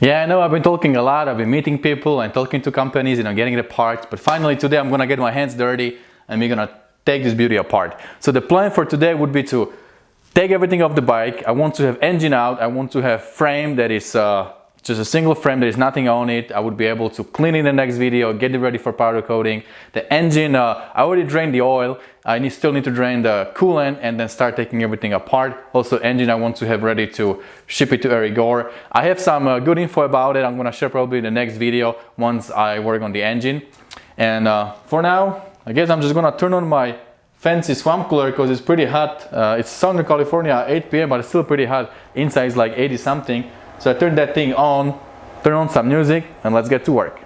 Yeah, I know I've been talking a lot, I've been meeting people and talking to companies, getting the parts, but finally today I'm gonna get my hands dirty and we're gonna take this beauty apart. So the plan for today would be to take everything off the bike. I want to have engine out, I want to have frame that is just a single frame, there is nothing on it. I would be able to clean it in the next video, get it ready for powder coating. The engine, I already drained the oil. I still need to drain the coolant and then start taking everything apart. Also engine I want to have ready to ship it to Erigor. I have some good info about it. I'm gonna share probably in the next video once I work on the engine. And for now, I guess I'm just gonna turn on my fancy swamp cooler because it's pretty hot. It's Southern California, 8 p.m. but it's still pretty hot. Inside is like 80 something. So I turned that thing on, turn on some music, and let's get to work.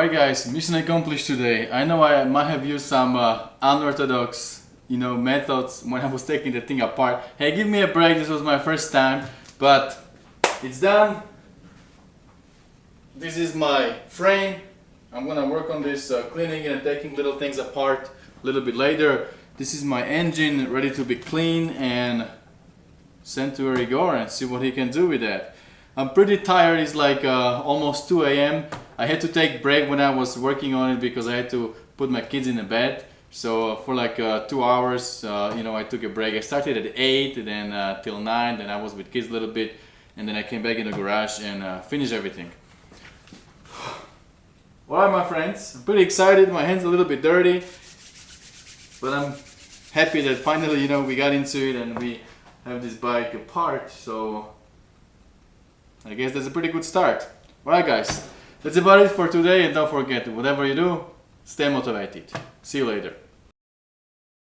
Alright guys, mission accomplished today. I know I might have used some unorthodox, methods when I was taking the thing apart. Hey, give me a break, this was my first time, but it's done. This is my frame. I'm gonna work on this cleaning and taking little things apart a little bit later. This is my engine ready to be cleaned and sent to Igor and see what he can do with that. I'm pretty tired, it's like almost 2 a.m. I had to take break when I was working on it because I had to put my kids in the bed. So for like 2 hours, I took a break. I started at 8, then till 9, then I was with kids a little bit, and then I came back in the garage and finished everything. Alright my friends, I'm pretty excited, my hands a little bit dirty, but I'm happy that finally, we got into it and we have this bike apart, so I guess that's a pretty good start. Alright guys, that's about it for today, and don't forget, whatever you do, stay motivated. See you later.